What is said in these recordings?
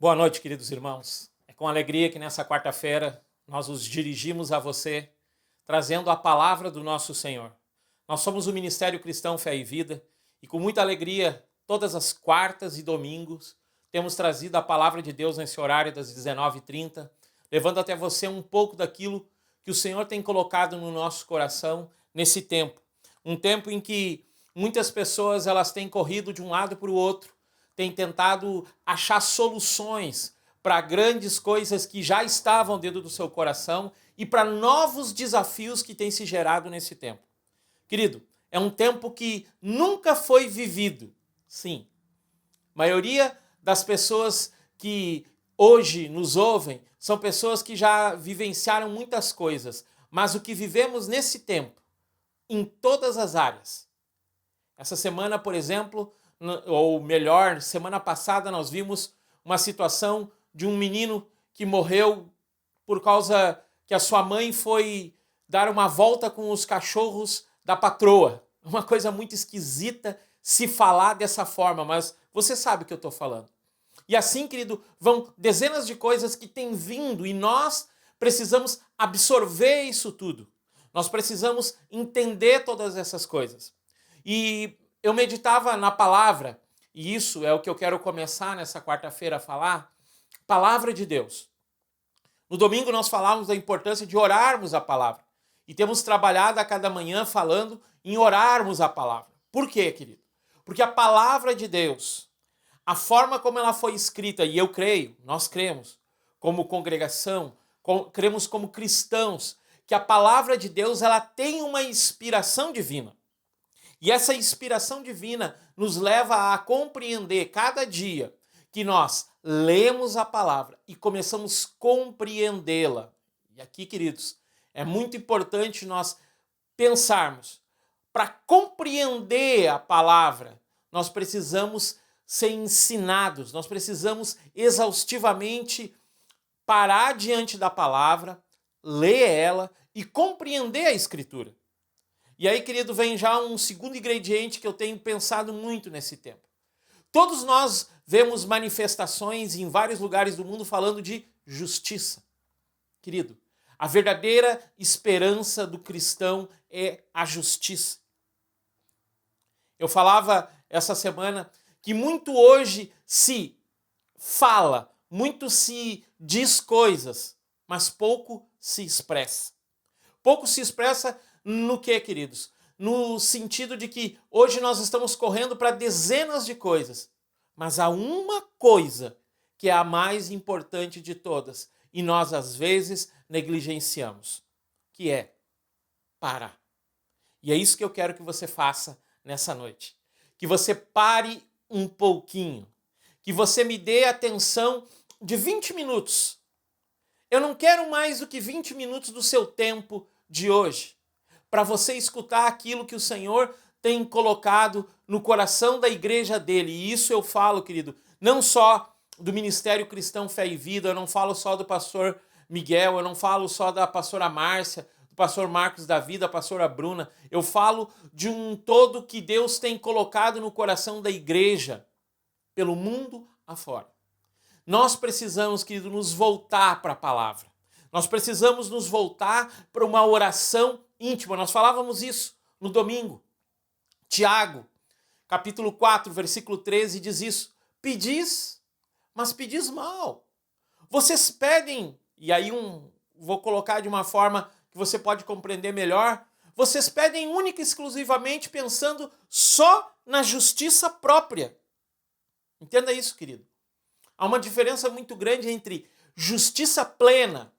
Boa noite, queridos irmãos. É com alegria que nessa quarta-feira nós nos dirigimos a você, trazendo a palavra do nosso Senhor. Nós somos o Ministério Cristão Fé e Vida e com muita alegria, todas as quartas e domingos, temos trazido a palavra de Deus nesse horário das 19h30, levando até você um pouco daquilo que o Senhor tem colocado no nosso coração nesse tempo. Um tempo em que muitas pessoas elas têm corrido de um lado para o outro, tem tentado achar soluções para grandes coisas que já estavam dentro do seu coração e para novos desafios que têm se gerado nesse tempo. Querido, é um tempo que nunca foi vivido. Sim, a maioria das pessoas que hoje nos ouvem são pessoas que já vivenciaram muitas coisas, mas o que vivemos nesse tempo, em todas as áreas. Essa semana, por exemplo, ou melhor, semana passada nós vimos uma situação de um menino que morreu por causa que a sua mãe foi dar uma volta com os cachorros da patroa. Uma coisa muito esquisita se falar dessa forma, mas você sabe o que eu estou falando. E assim, querido, vão dezenas de coisas que têm vindo e nós precisamos absorver isso tudo. Nós precisamos entender todas essas coisas. E eu meditava na palavra, e isso é o que eu quero começar nessa quarta-feira a falar, palavra de Deus. No domingo nós falávamos da importância de orarmos a palavra. E temos trabalhado a cada manhã falando em orarmos a palavra. Por quê, querido? Porque a palavra de Deus, a forma como ela foi escrita, e eu creio, nós cremos, como congregação, cremos como cristãos, que a palavra de Deus ela tem uma inspiração divina. E essa inspiração divina nos leva a compreender cada dia que nós lemos a palavra e começamos a compreendê-la. E aqui, queridos, é muito importante nós pensarmos. Para compreender a palavra, nós precisamos ser ensinados, nós precisamos exaustivamente parar diante da palavra, ler ela e compreender a Escritura. E aí, querido, vem já um segundo ingrediente que eu tenho pensado muito nesse tempo. Todos nós vemos manifestações em vários lugares do mundo falando de justiça. Querido, a verdadeira esperança do cristão é a justiça. Eu falava essa semana que muito hoje se fala, muito se diz coisas, mas pouco se expressa. Pouco se expressa no que, queridos? No sentido de que hoje nós estamos correndo para dezenas de coisas, mas há uma coisa que é a mais importante de todas e nós às vezes negligenciamos, que é parar. E é isso que eu quero que você faça nessa noite. Que você pare um pouquinho, que você me dê atenção de 20 minutos. Eu não quero mais do que 20 minutos do seu tempo de hoje, para você escutar aquilo que o Senhor tem colocado no coração da igreja dele. E isso eu falo, querido, não só do Ministério Cristão Fé e Vida, eu não falo só do pastor Miguel, eu não falo só da pastora Márcia, do pastor Marcos da Vida, da pastora Bruna. Eu falo de um todo que Deus tem colocado no coração da igreja, pelo mundo afora. Nós precisamos, querido, nos voltar para a palavra. Nós precisamos nos voltar para uma oração íntima. Nós falávamos isso no domingo. Tiago, capítulo 4, versículo 13, diz isso. Pedis, mas pedis mal. Vocês pedem, e aí vou colocar de uma forma que você pode compreender melhor. Vocês pedem única e exclusivamente pensando só na justiça própria. Entenda isso, querido. Há uma diferença muito grande entre justiça plena,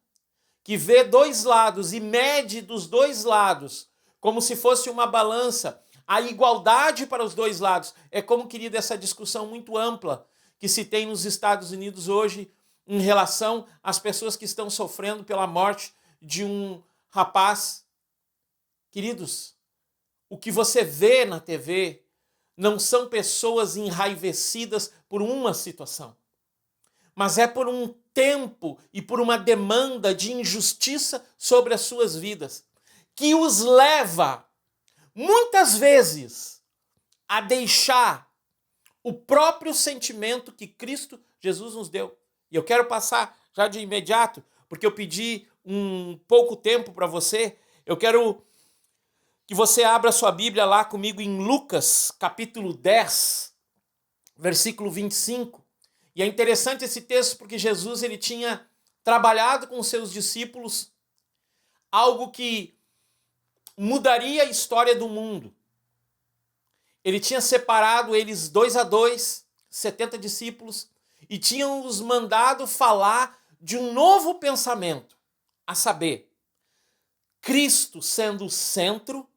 que vê dois lados e mede dos dois lados, como se fosse uma balança, a igualdade para os dois lados. É como, querido, essa discussão muito ampla que se tem nos Estados Unidos hoje em relação às pessoas que estão sofrendo pela morte de um rapaz. Queridos, o que você vê na TV não são pessoas enraivecidas por uma situação, mas é por um tempo e por uma demanda de injustiça sobre as suas vidas, que os leva, muitas vezes, a deixar o próprio sentimento que Cristo Jesus nos deu, E eu quero passar já de imediato, porque eu pedi um pouco tempo para você. Eu quero que você abra sua Bíblia lá comigo em Lucas, capítulo 10, versículo 25. E é interessante esse texto porque Jesus ele tinha trabalhado com os seus discípulos algo que mudaria a história do mundo. Ele tinha separado eles 2 a 2, 70 discípulos, e tinha os mandado falar de um novo pensamento, a saber, Cristo sendo o centro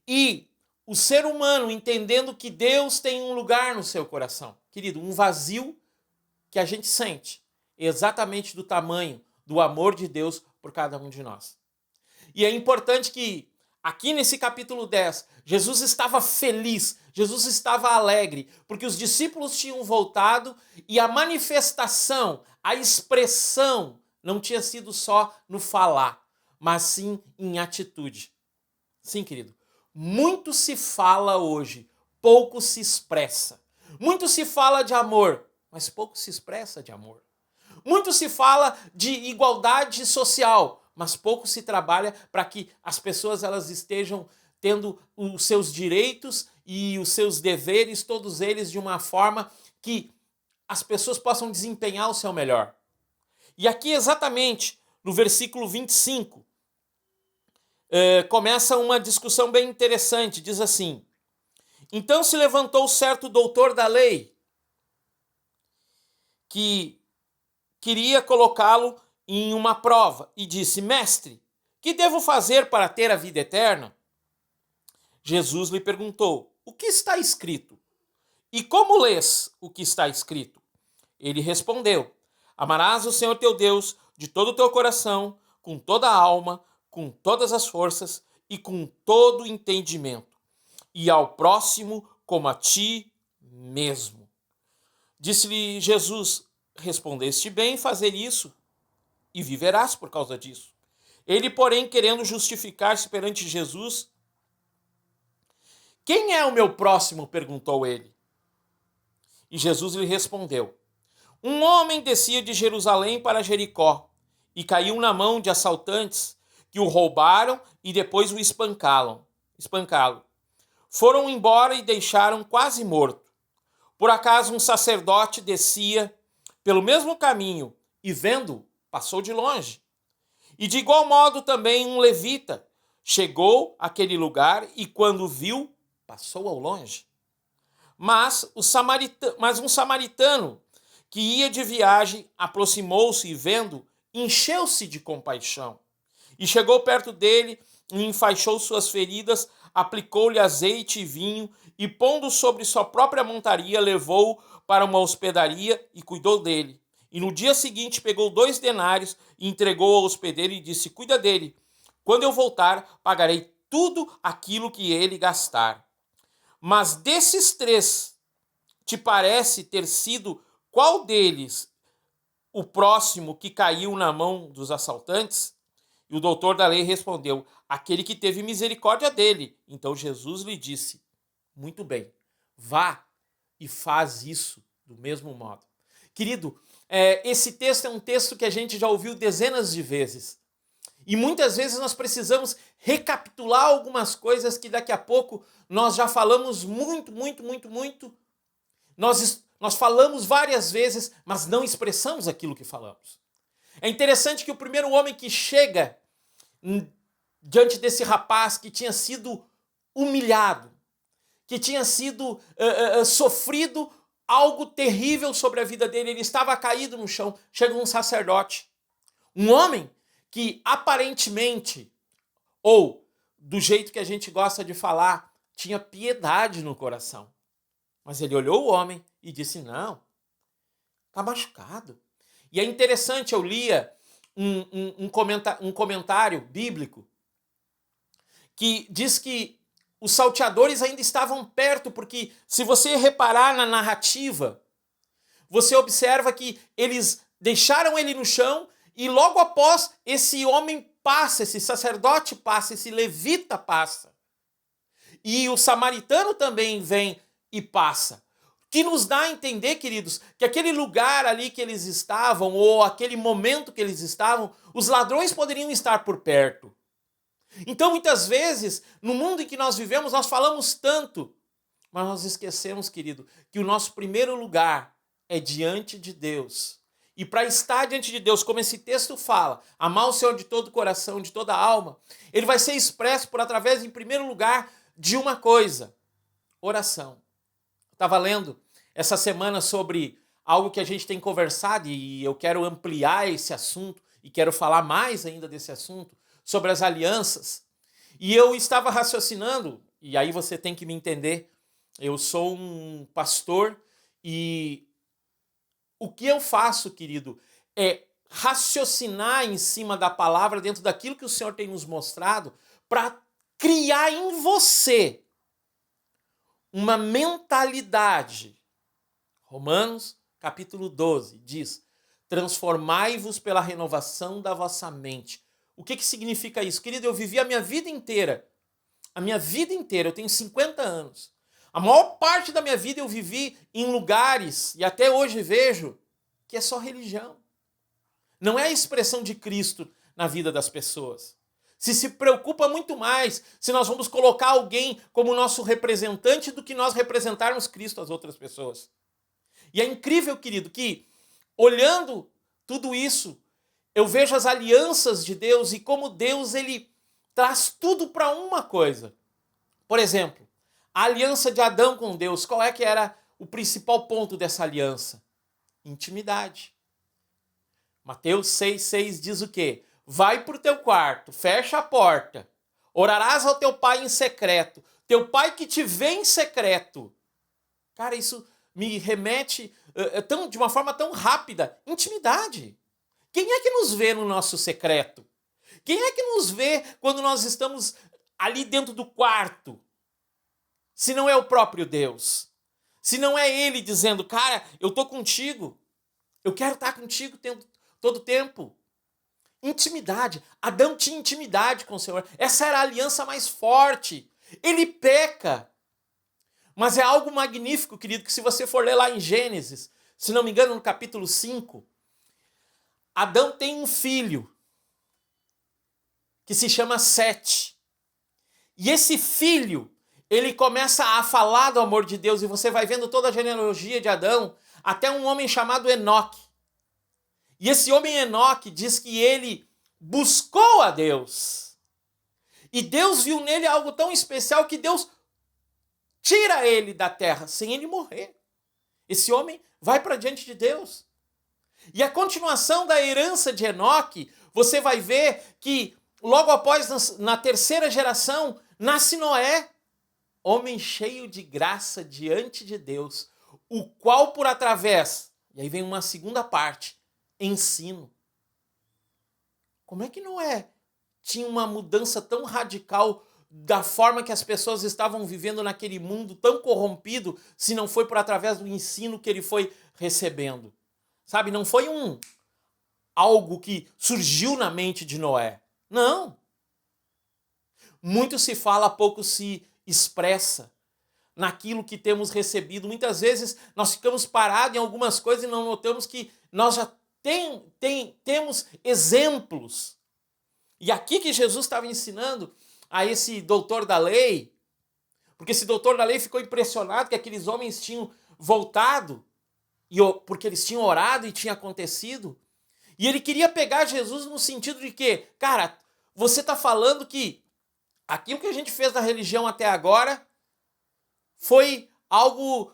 e o ser humano entendendo que Deus tem um lugar no seu coração. Querido, um vazio que a gente sente exatamente do tamanho do amor de Deus por cada um de nós. E é importante que aqui nesse capítulo 10, Jesus estava feliz, Jesus estava alegre, porque os discípulos tinham voltado e a manifestação, a expressão não tinha sido só no falar, mas sim em atitude. Sim, querido, muito se fala hoje, pouco se expressa. Muito se fala de amor, mas pouco se expressa de amor. Muito se fala de igualdade social, mas pouco se trabalha para que as pessoas elas estejam tendo os seus direitos e os seus deveres, todos eles de uma forma que as pessoas possam desempenhar o seu melhor. E aqui exatamente no versículo 25, começa uma discussão bem interessante, diz assim: então se levantou certo doutor da lei, que queria colocá-lo em uma prova, e disse: mestre, que devo fazer para ter a vida eterna? Jesus lhe perguntou: o que está escrito? E como lês o que está escrito? Ele respondeu: amarás o Senhor teu Deus de todo o teu coração, com toda a alma, com todas as forças e com todo o entendimento, e ao próximo como a ti mesmo. Disse-lhe Jesus: respondeste bem em fazer isso, e viverás por causa disso. Ele, porém, querendo justificar-se perante Jesus: quem é o meu próximo? Perguntou ele. E Jesus lhe respondeu: um homem descia de Jerusalém para Jericó e caiu na mão de assaltantes que o roubaram e depois o espancaram. Foram embora e deixaram quase morto. Por acaso um sacerdote descia pelo mesmo caminho e, vendo, passou de longe. E de igual modo também um levita chegou àquele lugar e, quando viu, passou ao longe. Mas um samaritano que ia de viagem aproximou-se e, vendo, encheu-se de compaixão. E chegou perto dele e enfaixou suas feridas, aplicou-lhe azeite e vinho e, pondo sobre sua própria montaria, levou-o para uma hospedaria e cuidou dele. E no dia seguinte pegou 2 denários e entregou ao hospedeiro e disse: cuida dele. Quando eu voltar, pagarei tudo aquilo que ele gastar. Mas desses 3, te parece ter sido qual deles o próximo que caiu na mão dos assaltantes? E o doutor da lei respondeu: aquele que teve misericórdia dele. Então Jesus lhe disse: muito bem, vá e faz isso do mesmo modo. Querido, esse texto é um texto que a gente já ouviu dezenas de vezes. E muitas vezes nós precisamos recapitular algumas coisas que daqui a pouco nós já falamos muito. Nós falamos várias vezes, mas não expressamos aquilo que falamos. É interessante que o primeiro homem que chega diante desse rapaz que tinha sido humilhado, que tinha sido sofrido algo terrível sobre a vida dele, ele estava caído no chão, chega um sacerdote, um homem que aparentemente, ou do jeito que a gente gosta de falar, tinha piedade no coração. Mas ele olhou o homem e disse: não, está machucado. E é interessante, eu lia um comentário bíblico que diz que os salteadores ainda estavam perto, porque se você reparar na narrativa, você observa que eles deixaram ele no chão e logo após esse homem passa, esse sacerdote passa, esse levita passa. E o samaritano também vem e passa. que nos dá a entender, queridos, que aquele lugar ali que eles estavam, ou aquele momento que eles estavam, os ladrões poderiam estar por perto. Então, muitas vezes, no mundo em que nós vivemos, nós falamos tanto, mas nós esquecemos, querido, que o nosso primeiro lugar é diante de Deus. E para estar diante de Deus, como esse texto fala, amar o Senhor de todo o coração, de toda a alma, ele vai ser expresso por através, em primeiro lugar, de uma coisa: oração. Estava lendo essa semana sobre algo que a gente tem conversado e eu quero ampliar esse assunto e quero falar mais ainda desse assunto, sobre as alianças. E eu estava raciocinando, e aí você tem que me entender, eu sou um pastor e o que eu faço, querido, é raciocinar em cima da palavra, dentro daquilo que o Senhor tem nos mostrado, para criar em você uma mentalidade. Romanos, capítulo 12, diz: transformai-vos pela renovação da vossa mente. O que significa isso? Querido, eu vivi a minha vida inteira, eu tenho 50 anos. A maior parte da minha vida eu vivi em lugares, e até hoje vejo, que é só religião. Não é a expressão de Cristo na vida das pessoas. Se preocupa muito mais se nós vamos colocar alguém como nosso representante do que nós representarmos Cristo às outras pessoas. E é incrível, querido, que olhando tudo isso, eu vejo as alianças de Deus e como Deus ele traz tudo para uma coisa. Por exemplo, a aliança de Adão com Deus, qual é que era o principal ponto dessa aliança? Intimidade. Mateus 6,6 diz o quê? Vai para o teu quarto, fecha a porta, orarás ao teu pai em secreto, teu pai que te vê em secreto. Cara, isso me remete de uma forma tão rápida. Intimidade. Quem é que nos vê no nosso secreto? Quem é que nos vê quando nós estamos ali dentro do quarto? Se não é o próprio Deus. Se não é Ele dizendo, cara, eu estou contigo. Eu quero estar contigo todo o tempo. Intimidade. Adão tinha intimidade com o Senhor. Essa era a aliança mais forte. Ele peca. Mas é algo magnífico, querido, que se você for ler lá em Gênesis, se não me engano, no capítulo 5, Adão tem um filho que se chama Sete. E esse filho, ele começa a falar do amor de Deus, e você vai vendo toda a genealogia de Adão, até um homem chamado Enoque. E esse homem Enoque diz que ele buscou a Deus. E Deus viu nele algo tão especial que Deus tira ele da terra sem ele morrer. Esse homem vai para diante de Deus. E a continuação da herança de Enoque, você vai ver que logo após, na terceira geração, nasce Noé, homem cheio de graça diante de Deus, o qual por através, e aí vem uma segunda parte, ensino. Como é que Noé tinha uma mudança tão radical da forma que as pessoas estavam vivendo naquele mundo tão corrompido, se não foi por através do ensino que ele foi recebendo? Sabe, não foi algo que surgiu na mente de Noé. Não. Muito se fala, pouco se expressa naquilo que temos recebido. Muitas vezes nós ficamos parados em algumas coisas e não notamos que nós já temos exemplos. E aqui que Jesus estava ensinando a esse doutor da lei, porque esse doutor da lei ficou impressionado que aqueles homens tinham voltado, porque eles tinham orado e tinha acontecido, e ele queria pegar Jesus no sentido de que, cara, você está falando que aquilo que a gente fez na religião até agora foi algo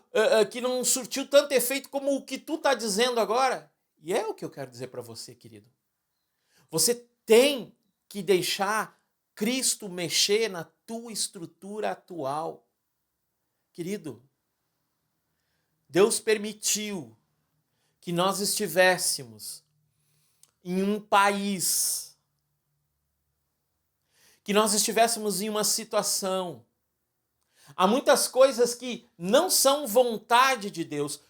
que não surtiu tanto efeito como o que tu está dizendo agora. E é o que eu quero dizer para você, querido. Você tem que deixar Cristo mexer na tua estrutura atual. Querido, Deus permitiu que nós estivéssemos em um país, que nós estivéssemos em uma situação. Há muitas coisas que não são vontade de Deus,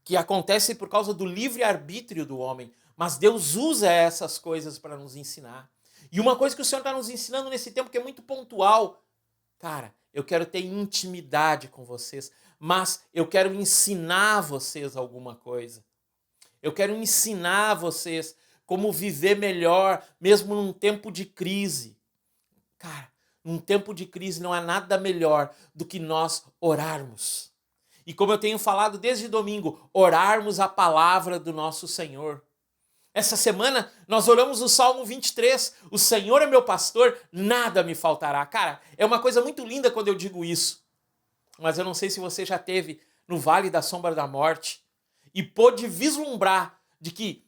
que acontecem por causa do livre-arbítrio do homem, mas Deus usa essas coisas para nos ensinar. E uma coisa que o Senhor está nos ensinando nesse tempo que é muito pontual, cara, eu quero ter intimidade com vocês. mas eu quero ensinar vocês alguma coisa. Eu quero ensinar vocês como viver melhor, mesmo num tempo de crise. Cara, num tempo de crise não há nada melhor do que nós orarmos. E como eu tenho falado desde domingo, orarmos a palavra do nosso Senhor. Essa semana nós oramos o Salmo 23. O Senhor é meu pastor, nada me faltará. Cara, é uma coisa muito linda quando eu digo isso. Mas eu não sei se você já esteve no vale da sombra da morte e pôde vislumbrar de que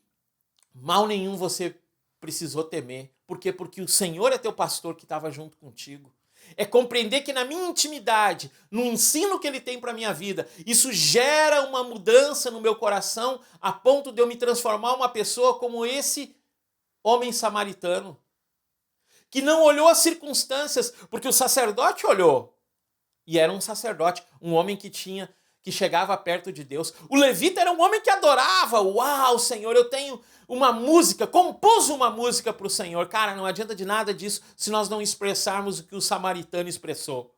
mal nenhum você precisou temer. Por quê? Porque o Senhor é teu pastor que estava junto contigo. É compreender que na minha intimidade, no ensino que Ele tem para a minha vida, isso gera uma mudança no meu coração a ponto de eu me transformar uma pessoa como esse homem samaritano, que não olhou as circunstâncias, porque o sacerdote olhou. E era um sacerdote, um homem que chegava perto de Deus. O levita era um homem que adorava. Uau, Senhor, eu tenho uma música, compus uma música para o Senhor. Cara, não adianta de nada disso se nós não expressarmos o que o samaritano expressou.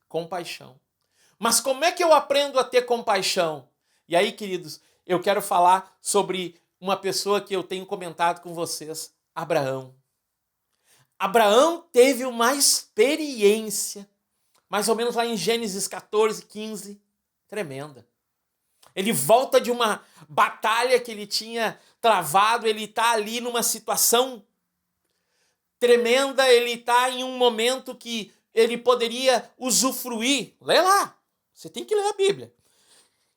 Compaixão. Mas como é que eu aprendo a ter compaixão? E aí, queridos, eu quero falar sobre uma pessoa que eu tenho comentado com vocês, Abraão. Abraão teve uma experiência, mais ou menos lá em Gênesis 14, 15, tremenda. Ele volta de uma batalha que ele tinha travado, ele está ali numa situação tremenda, ele está em um momento que ele poderia usufruir. Lê lá, você tem que ler a Bíblia.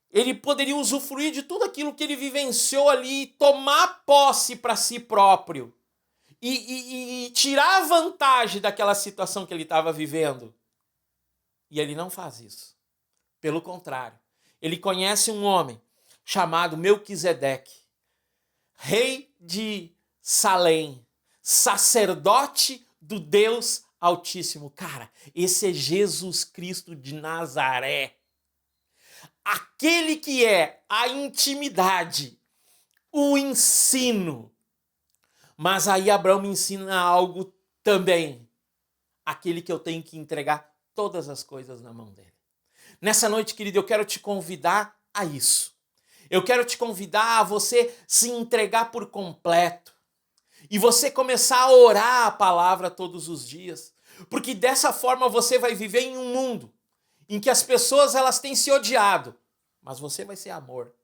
Ele poderia usufruir de tudo aquilo que ele vivenciou ali, tomar posse para si próprio e tirar vantagem daquela situação que ele estava vivendo. E ele não faz isso. Pelo contrário, ele conhece um homem chamado Melquisedeque, rei de Salém, sacerdote do Deus Altíssimo. Cara, esse é Jesus Cristo de Nazaré. Aquele que é a intimidade, o ensino. Mas aí Abraão me ensina algo também. Aquele que eu tenho que entregar todas as coisas na mão dele. Nessa noite, querido, eu quero te convidar a isso. Eu quero te convidar a você se entregar por completo. E você começar a orar a palavra todos os dias. Porque dessa forma você vai viver em um mundo em que as pessoas elas têm se odiado. Mas você vai ser amor.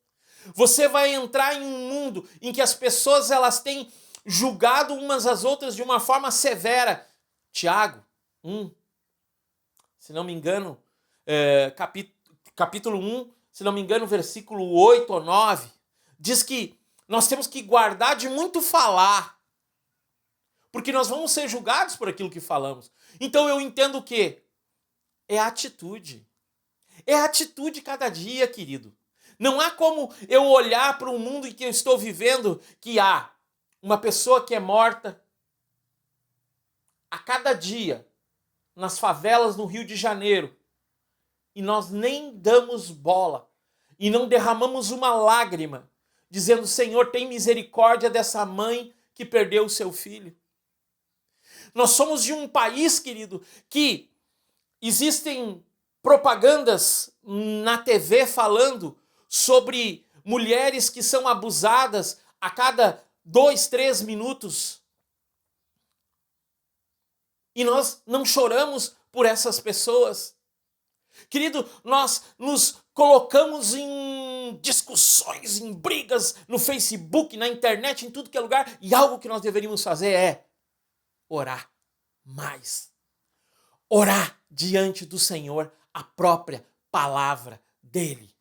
Você vai entrar em um mundo em que as pessoas elas têm julgado umas às outras de uma forma severa. Tiago 1, se não me engano, capítulo 1, se não me engano, versículo 8 ou 9, diz que nós temos que guardar de muito falar, porque nós vamos ser julgados por aquilo que falamos. Então eu entendo o quê? É atitude. É atitude cada dia, querido. Não há como eu olhar para o mundo em que eu estou vivendo que há uma pessoa que é morta a cada dia nas favelas no Rio de Janeiro e nós nem damos bola e não derramamos uma lágrima dizendo: Senhor, tem misericórdia dessa mãe que perdeu o seu filho. Nós somos de um país, querido, que existem propagandas na TV falando sobre mulheres que são abusadas a cada 2, 3 minutos. E nós não choramos por essas pessoas. Querido, nós nos colocamos em discussões, em brigas no Facebook, na internet, em tudo que é lugar. E algo que nós deveríamos fazer é orar mais. Orar diante do Senhor a própria palavra dele.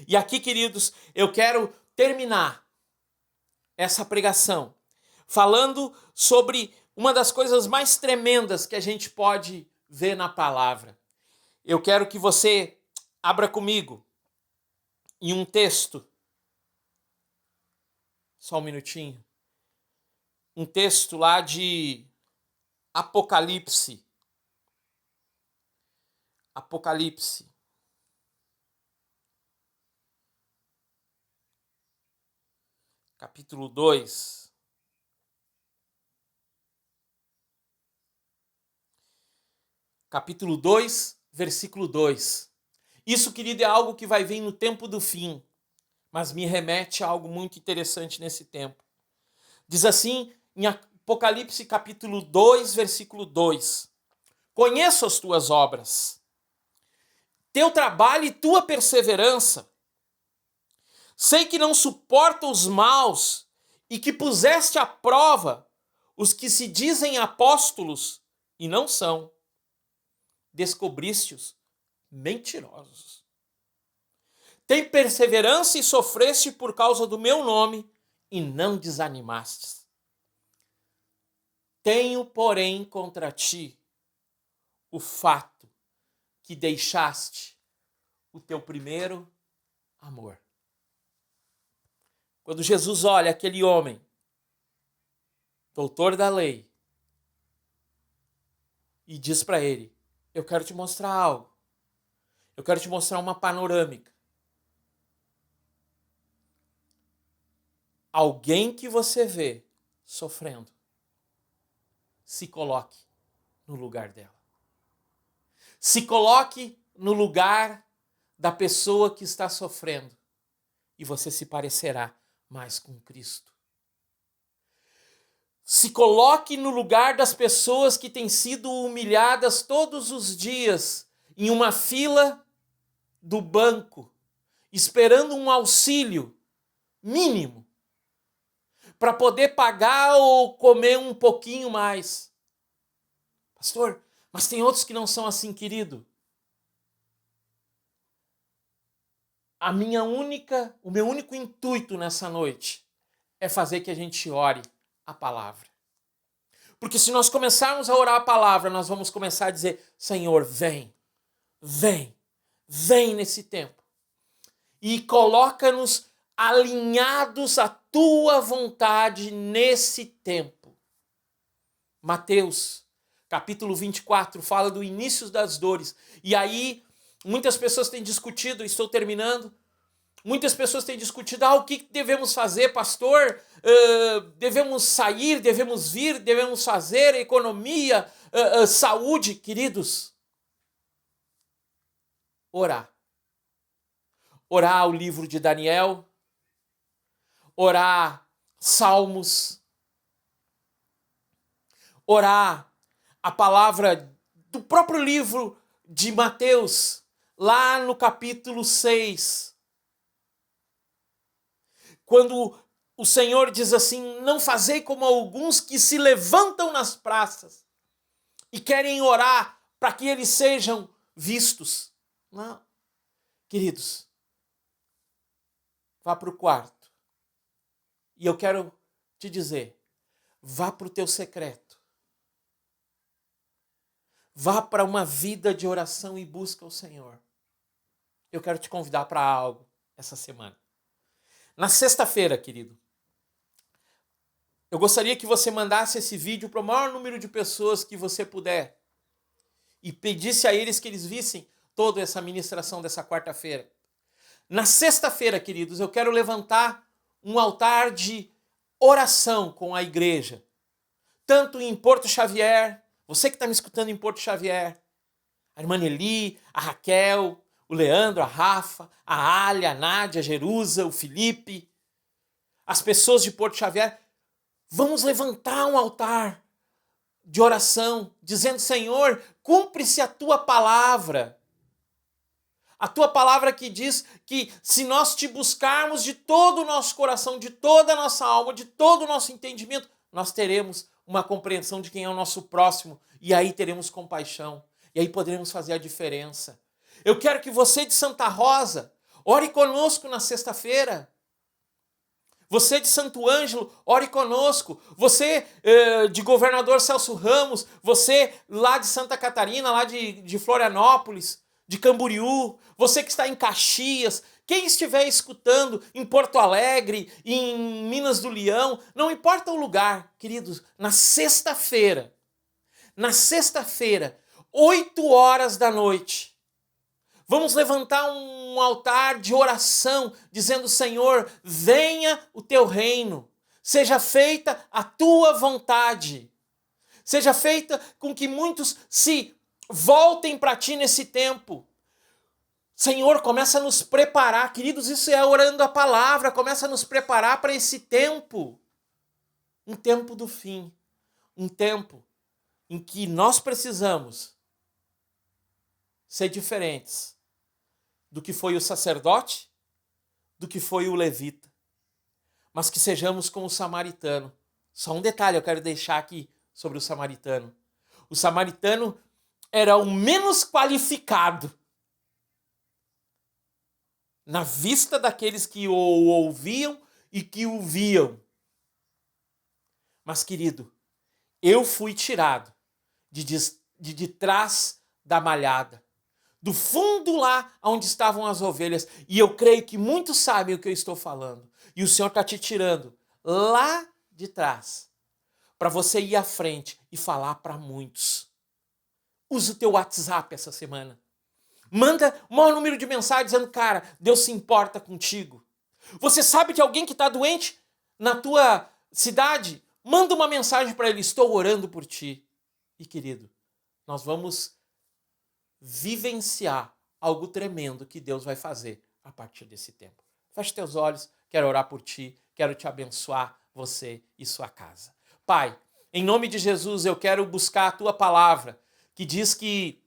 E aqui, queridos, eu quero terminar essa pregação falando sobre uma das coisas mais tremendas que a gente pode ver na palavra. Eu quero que você abra comigo em um texto. Só um minutinho. Um texto lá de Apocalipse. Apocalipse. Capítulo 2. Capítulo 2, versículo 2. Isso, querido, é algo que vai vir no tempo do fim, mas me remete a algo muito interessante nesse tempo. Diz assim em Apocalipse capítulo 2, versículo 2: Conheço as tuas obras, teu trabalho e tua perseverança. Sei que não suporta os maus e que puseste à prova os que se dizem apóstolos e não são. Descobriste-os mentirosos. Tem perseverança e sofreste por causa do meu nome e não desanimastes. Tenho, porém, contra ti o fato que deixaste o teu primeiro amor. Quando Jesus olha aquele homem, doutor da lei, e diz para ele: eu quero te mostrar algo. Eu quero te mostrar uma panorâmica. Alguém que você vê sofrendo, se coloque no lugar dela. Se coloque no lugar da pessoa que está sofrendo e você se parecerá mais com Cristo. Se coloque no lugar das pessoas que têm sido humilhadas todos os dias em uma fila do banco, esperando um auxílio mínimo para poder pagar ou comer um pouquinho mais. Pastor, mas tem outros que não são assim, querido. O meu único intuito nessa noite é fazer que a gente ore a palavra. Porque se nós começarmos a orar a palavra, nós vamos começar a dizer: Senhor, vem, vem, vem nesse tempo. E coloca-nos alinhados à tua vontade nesse tempo. Mateus, capítulo 24, fala do início das dores. E aí, muitas pessoas têm discutido, estou terminando, muitas pessoas têm discutido, o que devemos fazer, pastor? Devemos sair, devemos vir, devemos fazer, economia, saúde, queridos. Orar. Orar o livro de Daniel, orar Salmos, orar a palavra do próprio livro de Mateus, lá no capítulo 6. Quando o Senhor diz assim: não fazei como alguns que se levantam nas praças e querem orar para que eles sejam vistos. Não. Queridos, vá para o quarto. E eu quero te dizer, vá para o teu secreto. Vá para uma vida de oração e busca o Senhor. Eu quero te convidar para algo essa semana. Na sexta-feira, querido, eu gostaria que você mandasse esse vídeo para o maior número de pessoas que você puder e pedisse a eles que eles vissem toda essa ministração dessa quarta-feira. Na sexta-feira, queridos, eu quero levantar um altar de oração com a igreja, tanto em Porto Xavier, você que está me escutando em Porto Xavier, a irmã Nelly, a Raquel, o Leandro, a Rafa, a Alia, a Nádia, a Jerusa, o Felipe, as pessoas de Porto Xavier, vamos levantar um altar de oração, dizendo: Senhor, cumpre-se a tua palavra. A tua palavra que diz que se nós te buscarmos de todo o nosso coração, de toda a nossa alma, de todo o nosso entendimento, nós teremos uma compreensão de quem é o nosso próximo, e aí teremos compaixão, e aí poderemos fazer a diferença. Eu quero que você de Santa Rosa ore conosco na sexta-feira. Você de Santo Ângelo, ore conosco. Você de Governador Celso Ramos, você lá de Santa Catarina, lá de Florianópolis, de Camboriú, você que está em Caxias, quem estiver escutando em Porto Alegre, em Minas do Leão, não importa o lugar, queridos, na sexta-feira, 8h da noite, vamos levantar um altar de oração, dizendo: Senhor, venha o teu reino, seja feita a tua vontade, seja feita com que muitos se voltem para ti nesse tempo. Senhor, começa a nos preparar, queridos, isso é orando a palavra, começa a nos preparar para esse tempo. Um tempo do fim, um tempo em que nós precisamos ser diferentes do que foi o sacerdote, do que foi o levita, mas que sejamos como o samaritano. Só um detalhe eu quero deixar aqui sobre o samaritano. O samaritano era o menos qualificado na vista daqueles que o ouviam e que o viam. Mas, querido, eu fui tirado de trás da malhada, do fundo lá onde estavam as ovelhas. E eu creio que muitos sabem o que eu estou falando. E o Senhor está te tirando lá de trás, para você ir à frente e falar para muitos. Use o teu WhatsApp essa semana. Manda o maior número de mensagens dizendo, cara, Deus se importa contigo. Você sabe de alguém que está doente na tua cidade? Manda uma mensagem para ele, estou orando por ti. E querido, nós vamos vivenciar algo tremendo que Deus vai fazer a partir desse tempo. Feche teus olhos, quero orar por ti, quero te abençoar, você e sua casa. Pai, em nome de Jesus, eu quero buscar a tua palavra, que diz que,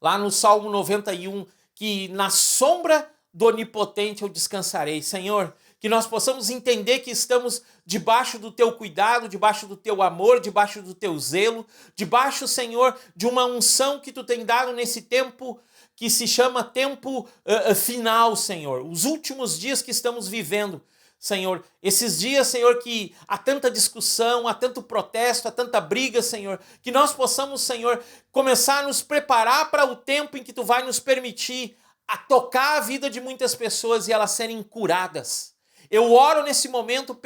lá no Salmo 91, que na sombra do Onipotente eu descansarei. Senhor, que nós possamos entender que estamos debaixo do teu cuidado, debaixo do teu amor, debaixo do teu zelo, debaixo, Senhor, de uma unção que tu tem dado nesse tempo que se chama tempo final, Senhor. Os últimos dias que estamos vivendo, Senhor. Esses dias, Senhor, que há tanta discussão, há tanto protesto, há tanta briga, Senhor. Que nós possamos, Senhor, começar a nos preparar para o tempo em que tu vai nos permitir a tocar a vida de muitas pessoas e elas serem curadas. Eu oro nesse momento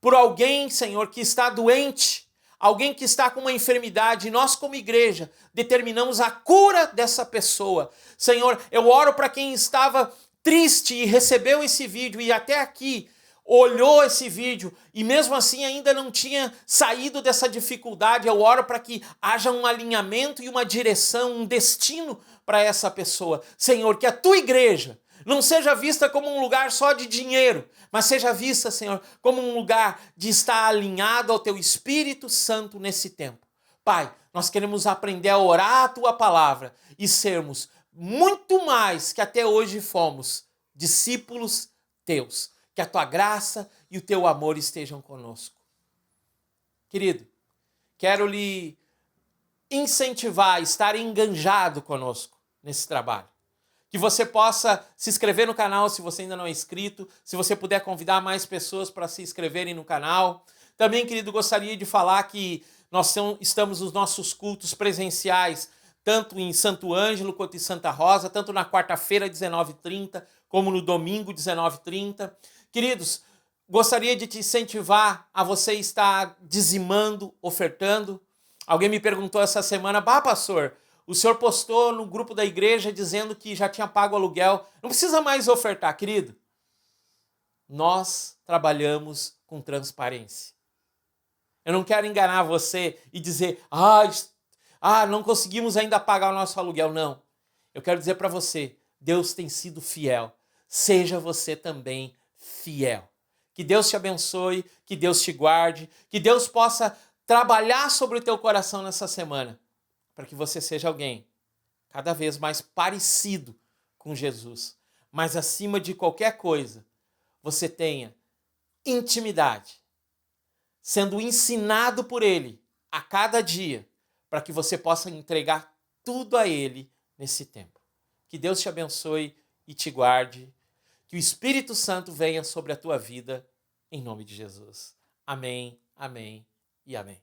por alguém, Senhor, que está doente, alguém que está com uma enfermidade, e nós como igreja determinamos a cura dessa pessoa. Senhor, eu oro para quem estava triste e recebeu esse vídeo e até aqui olhou esse vídeo e mesmo assim ainda não tinha saído dessa dificuldade. Eu oro para que haja um alinhamento e uma direção, um destino para essa pessoa. Senhor, que a tua igreja não seja vista como um lugar só de dinheiro, mas seja vista, Senhor, como um lugar de estar alinhado ao teu Espírito Santo nesse tempo. Pai, nós queremos aprender a orar a tua palavra e sermos muito mais que até hoje fomos discípulos teus. Que a tua graça e o teu amor estejam conosco. Querido, quero lhe incentivar a estar enganjado conosco nesse trabalho. Que você possa se inscrever no canal se você ainda não é inscrito, se você puder convidar mais pessoas para se inscreverem no canal. Também, querido, gostaria de falar que nós estamos nos nossos cultos presenciais, tanto em Santo Ângelo quanto em Santa Rosa, tanto na quarta-feira, 19h30, como no domingo, 19h30. Queridos, gostaria de te incentivar a você estar dizimando, ofertando. Alguém me perguntou essa semana, pastor, o senhor postou no grupo da igreja dizendo que já tinha pago o aluguel. Não precisa mais ofertar, querido. Nós trabalhamos com transparência. Eu não quero enganar você e dizer, não conseguimos ainda pagar o nosso aluguel. Não. Eu quero dizer para você, Deus tem sido fiel. Seja você também fiel. Que Deus te abençoe, que Deus te guarde, que Deus possa trabalhar sobre o teu coração nessa semana, para que você seja alguém cada vez mais parecido com Jesus. Mas acima de qualquer coisa, você tenha intimidade, sendo ensinado por Ele a cada dia, para que você possa entregar tudo a Ele nesse tempo. Que Deus te abençoe e te guarde. Que o Espírito Santo venha sobre a tua vida, em nome de Jesus. Amém, amém e amém.